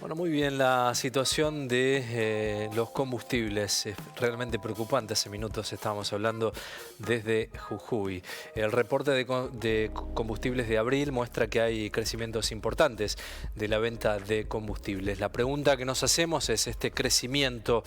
Bueno, muy bien, la situación de los combustibles es realmente preocupante. Hace minutos estábamos hablando desde Jujuy. El reporte de combustibles de abril muestra que hay crecimientos importantes de la venta de combustibles. La pregunta que nos hacemos es, ¿este crecimiento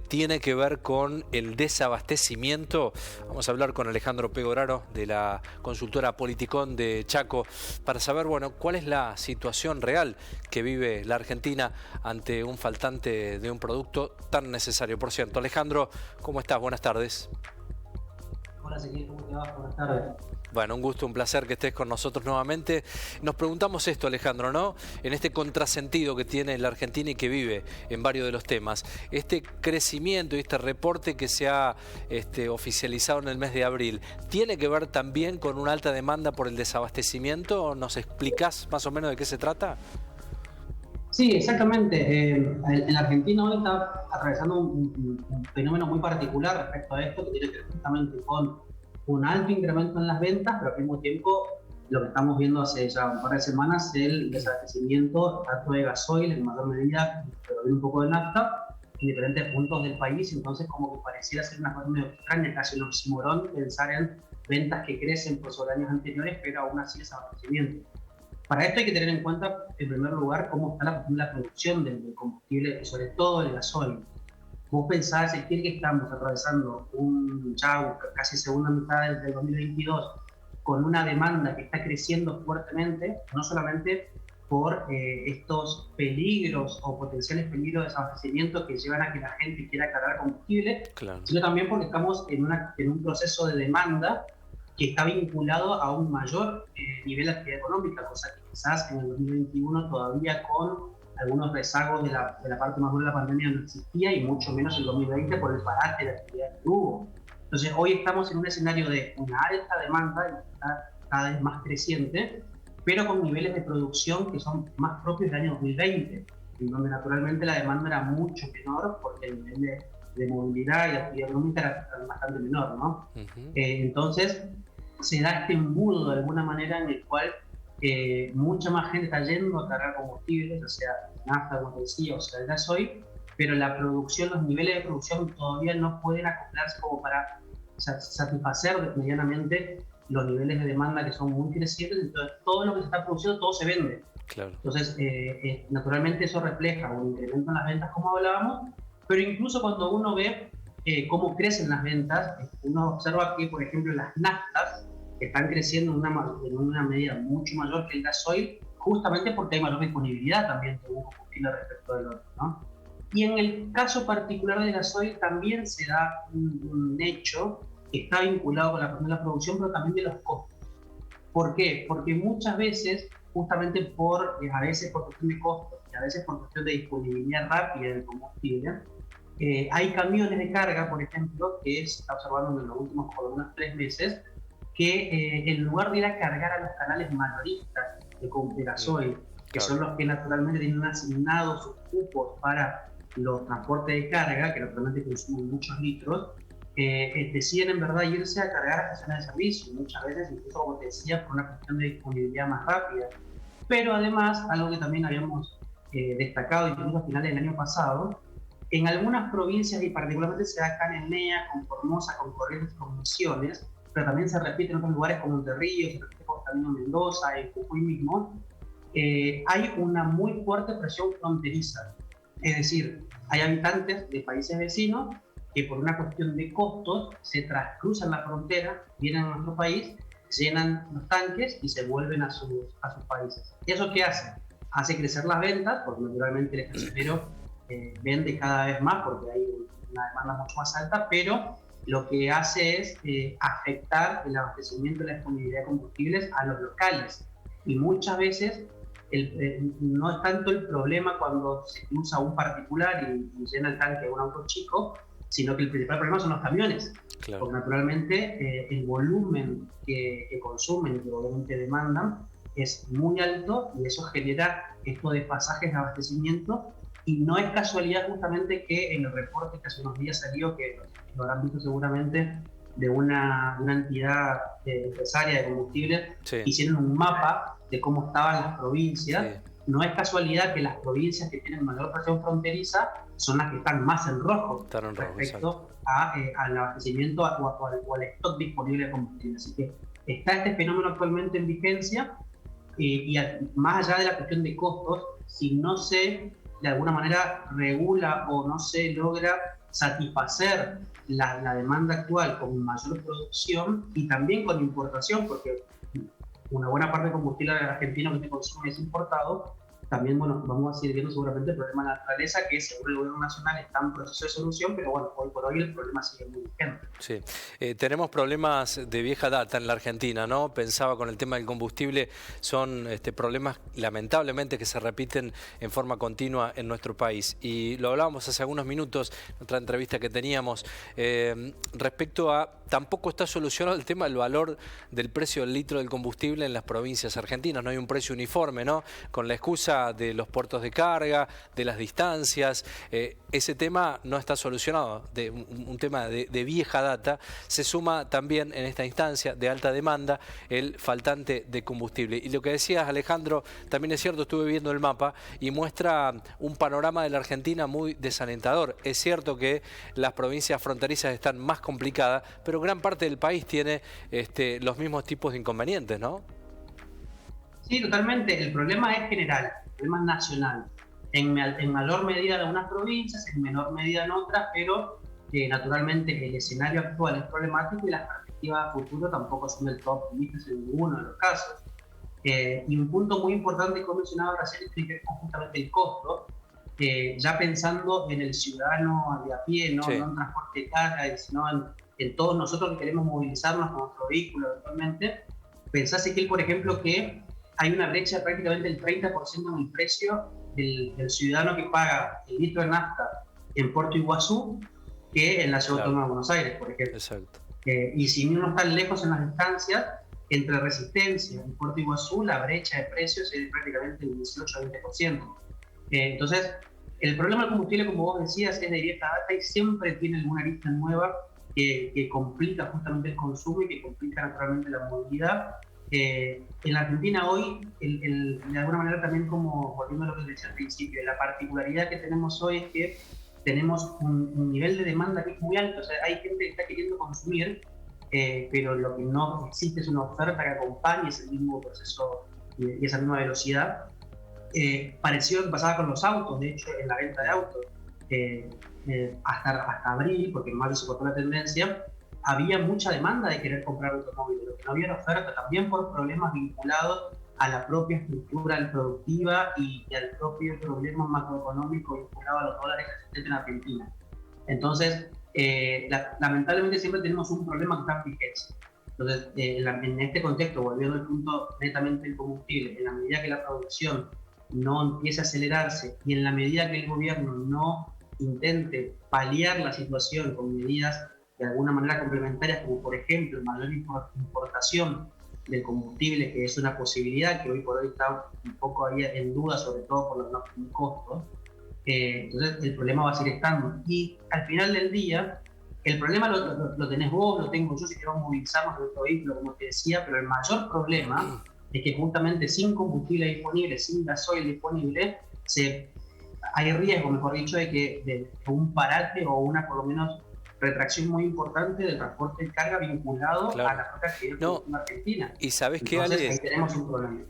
tiene que ver con el desabastecimiento? Vamos a hablar con Alejandro Pegoraro de la consultora Politicón de Chaco para saber, bueno, cuál es la situación real que vive la Argentina ante un faltante de un producto tan necesario. Por cierto, Alejandro, ¿cómo estás? Buenas tardes. Hola, Ezequiel, ¿cómo te va? Buenas tardes. Bueno, un gusto, un placer que estés con nosotros nuevamente. Nos preguntamos esto, Alejandro, ¿no? En este contrasentido que tiene la Argentina y que vive en varios de los temas, este crecimiento y este reporte que se ha oficializado en el mes de abril, ¿tiene que ver también con una alta demanda por el desabastecimiento? ¿Nos explicás más o menos de qué se trata? Sí, exactamente. En la Argentina hoy está atravesando un fenómeno muy particular respecto a esto, que tiene que ver justamente con un alto incremento en las ventas, pero al mismo tiempo lo que estamos viendo hace ya un par de semanas es el desabastecimiento tanto de gasoil en mayor medida, pero también un poco de nafta, en diferentes puntos del país. Entonces, como que pareciera ser una cosa medio extraña, casi un oxímoron, pensar en ventas que crecen por sobre años anteriores, pero aún así desabastecimiento. Para esto hay que tener en cuenta, en primer lugar, cómo está la producción del combustible, y sobre todo el gasoil. Vos pensás, Ezequiel, que estamos atravesando casi segunda mitad del 2022 con una demanda que está creciendo fuertemente, no solamente por estos peligros o potenciales peligros de desabastecimiento que llevan a que la gente quiera cargar combustible, Claro. sino también porque estamos en un proceso de demanda que está vinculado a un mayor nivel de actividad económica, cosa que quizás en el 2021 todavía con algunos rezagos de la parte más dura de la pandemia no existía, y mucho menos en el 2020 por el parate de actividad que hubo. Entonces hoy estamos en un escenario de una alta demanda, y está cada vez más creciente, pero con niveles de producción que son más propios del año 2020, en donde naturalmente la demanda era mucho menor porque el nivel de movilidad y de actividad económica era bastante menor, ¿no? Entonces se da este embudo de alguna manera en el cual mucha más gente está yendo a cargar combustibles, o sea, nafta, como te decía, o sea, el gasoil, pero la producción, los niveles de producción todavía no pueden acoplarse como para satisfacer medianamente los niveles de demanda que son muy crecientes. Entonces todo lo que se está produciendo, todo se vende. Claro. Entonces, naturalmente eso refleja un incremento en las ventas, como hablábamos, pero incluso cuando uno ve cómo crecen las ventas, uno observa que, por ejemplo, las naftas están creciendo en una medida mucho mayor que el gasoil, justamente porque hay mayor disponibilidad también de un combustible respecto del otro, ¿no? Y en el caso particular del gasoil también se da un hecho que está vinculado con la cuestión de la producción, pero también de los costos. ¿Por qué? Porque muchas veces, justamente a veces por cuestión de costos y a veces por cuestión de disponibilidad rápida del combustible, hay camiones de carga, por ejemplo, que se está observando en los últimos por unos 3 meses, que en lugar de ir a cargar a los canales mayoristas de gasoil, que son los que naturalmente tienen asignados sus cupos para los transportes de carga, que naturalmente consumen muchos litros, deciden en verdad irse a cargar a estaciones de servicio, muchas veces incluso, como te decía, por una cuestión de disponibilidad más rápida. Pero además, algo que también habíamos destacado incluso a finales del año pasado, en algunas provincias, y particularmente se da acá en Enea, con Formosa, con Corrientes, con Misiones, pero también se repite en otros lugares como Entre Ríos, se repite también en Mendoza, en Jujuy mismo, hay una muy fuerte presión fronteriza. Es decir, hay habitantes de países vecinos que por una cuestión de costos se cruzan la frontera, vienen a nuestro país, llenan los tanques y se vuelven a sus países. ¿Eso qué hace? Hace crecer las ventas, porque naturalmente el extranjero vende cada vez más porque hay una demanda mucho más alta, pero lo que hace es afectar el abastecimiento y la disponibilidad de combustibles a los locales. Y muchas veces no es tanto el problema cuando se cruza un particular y llena el tanque de un auto chico, sino que el principal problema son los camiones. Claro. Porque naturalmente el volumen que consumen y que obviamente demandan es muy alto, y eso genera estos desfasajes de abastecimiento. Y no es casualidad justamente que en el reporte que hace unos días salió, que lo habrán visto seguramente, de una entidad empresaria de combustibles, sí, hicieron un mapa de cómo estaban las provincias, sí, no es casualidad que las provincias que tienen mayor presión fronteriza son las que están más en rojo respecto al abastecimiento o al stock disponible de combustible. Así que está este fenómeno actualmente en vigencia y más allá de la cuestión de costos, si no se de alguna manera regula o no se logra satisfacer la demanda actual con mayor producción y también con importación, porque una buena parte del combustible argentino que se consume es importado. También, bueno, vamos a seguir viendo seguramente el problema de la naturaleza, que según el gobierno nacional está en proceso de solución, pero bueno, hoy por hoy el problema sigue muy vigente. Sí, tenemos problemas de vieja data en la Argentina, ¿no? Pensaba con el tema del combustible, son problemas lamentablemente que se repiten en forma continua en nuestro país. Y lo hablábamos hace algunos minutos en otra entrevista que teníamos, respecto a, tampoco está solucionado el tema del valor del precio del litro del combustible en las provincias argentinas, no hay un precio uniforme, ¿no? Con la excusa de los puertos de carga, de las distancias, ese tema no está solucionado, un tema de vieja data. Se suma también en esta instancia de alta demanda el faltante de combustible. Y lo que decías, Alejandro, también es cierto, estuve viendo el mapa y muestra un panorama de la Argentina muy desalentador. Es cierto que las provincias fronterizas están más complicadas, pero gran parte del país tiene los mismos tipos de inconvenientes, ¿no? Sí, totalmente. El problema es general, el problema es nacional. En mayor medida en algunas provincias, en menor medida en otras, pero naturalmente el escenario actual es problemático y las perspectivas a futuro tampoco son del todo optimistas en ninguno de los casos. Y un punto muy importante que mencionaba recién tiene que ver con justamente el costo, ya pensando en el ciudadano de a pie, no, sí, no en transporte de carga, sino en todos nosotros que queremos movilizarnos con nuestro vehículo eventualmente. Pensá, Ezequiel, por ejemplo, que hay una brecha de prácticamente del 30% en el precio del ciudadano que paga el litro de nafta en Puerto Iguazú que en la ciudad autónoma de Buenos Aires, por ejemplo. Exacto. Y si uno está lejos en las distancias, entre Resistencia y Puerto Iguazú, la brecha de precios es de prácticamente el 18-20%. Entonces, el problema del combustible, como vos decías, es de vieja data y siempre tiene alguna arista nueva que complica justamente el consumo y que complica naturalmente la movilidad. En la Argentina hoy, de alguna manera también, como volviendo a lo que decía al principio, la particularidad que tenemos hoy es que tenemos un nivel de demanda que es muy alto. O sea, hay gente que está queriendo consumir, pero lo que no existe es una oferta que acompañe ese mismo proceso y esa misma velocidad. Pareció lo que pasaba con los autos, de hecho, en la venta de autos. Hasta abril, porque en mayo se cortó la tendencia, había mucha demanda de querer comprar automóviles, lo que no había era oferta, también por problemas vinculados a la propia estructura productiva y al propio problema macroeconómico vinculado a los dólares existentes en Argentina. Entonces, lamentablemente siempre tenemos un problema que está en vigencia. Entonces, en este contexto, volviendo al punto netamente del combustible, en la medida que la producción no empiece a acelerarse y en la medida que el gobierno no intente paliar la situación con medidas de alguna manera complementarias, como por ejemplo mayor importación del combustible, que es una posibilidad que hoy por hoy está un poco ahí en duda, sobre todo por los costos, entonces el problema va a seguir estando. Y al final del día, el problema lo tenés vos, lo tengo yo si queremos movilizarnos de nuestro vehículo, como te decía, pero el mayor problema es que justamente sin combustible disponible, sin gasoil disponible, hay riesgo, mejor dicho, de un parate o una, por lo menos, retracción muy importante del transporte de carga vinculado a la propia actividad argentina. Y sabes que, Ale, ahí tenemos un problema.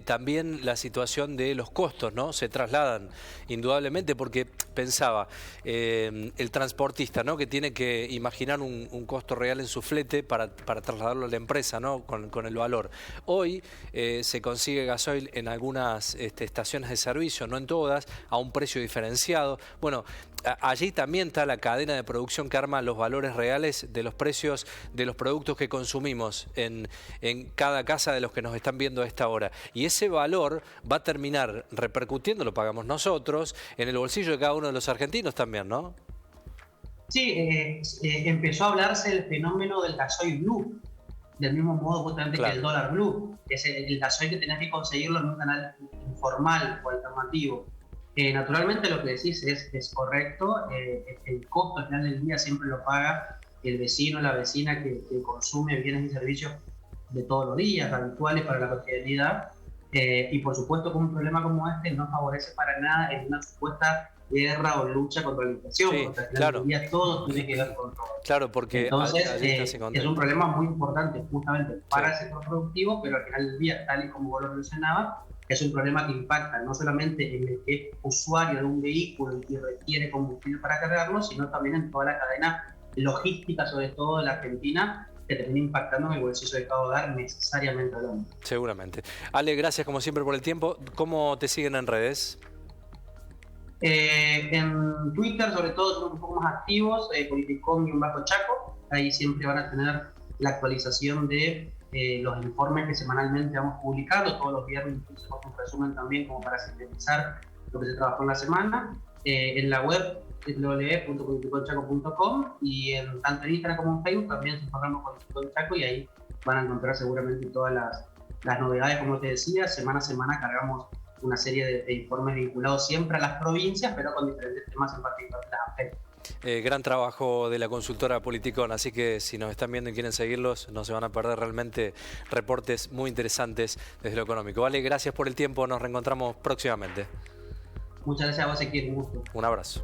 También la situación de los costos, ¿no? Se trasladan indudablemente, porque pensaba, el transportista, ¿no? Que tiene que imaginar un costo real en su flete para trasladarlo a la empresa, ¿no? Con el valor. Hoy se consigue gasoil en algunas estaciones de servicio, no en todas, a un precio diferenciado. Bueno, allí también está la cadena de producción que arma los valores reales de los precios de los productos que consumimos en cada casa de los que nos están viendo a esta hora. Y ese valor va a terminar repercutiendo, lo pagamos nosotros, en el bolsillo de cada uno de los argentinos también, ¿no? Sí, empezó a hablarse del fenómeno del gasoil blue, del mismo modo justamente que el dólar blue, que es el gasoil que tenés que conseguirlo en un canal informal o alternativo. Naturalmente lo que decís es correcto, el costo al final del día siempre lo paga el vecino o la vecina que consume bienes y servicios de todos los días, habituales para la cotidianidad. Y por supuesto que un problema como este no favorece para nada en una supuesta guerra o lucha contra la inflación, Sí, porque al final claro. del día todo tiene que ver con todo. Claro, porque Entonces, allí estás en es un contexto. problema muy importante justamente para Sí. el sector productivo, pero al final del día, tal y como vos lo mencionabas, es un problema que impacta no solamente en el que es usuario de un vehículo y requiere combustible para cargarlo, sino también en toda la cadena logística, sobre todo de la Argentina, que termina impactando en el bolsillo de cada hogar necesariamente hablando. Seguramente. Ale, gracias como siempre por el tiempo. ¿Cómo te siguen en redes? En Twitter, sobre todo, son un poco más activos, Politicom-Chaco. Ahí siempre van a tener la actualización de los informes que semanalmente vamos publicando. Todos los viernes hacemos un resumen también como para sintetizar lo que se trabajó en la semana. En la web www.politiconchaco.com y tanto en Instagram como en Facebook también se informamos con Politicom Chaco y ahí van a encontrar seguramente todas las novedades, como te decía. Semana a semana cargamos una serie de informes vinculados siempre a las provincias, pero con diferentes temas en particular que las afectan. Gran trabajo de la consultora Politicón, así que si nos están viendo y quieren seguirlos, no se van a perder realmente reportes muy interesantes desde lo económico. Vale, gracias por el tiempo, nos reencontramos próximamente. Muchas gracias a vos, Ezequiel, un gusto. Un abrazo.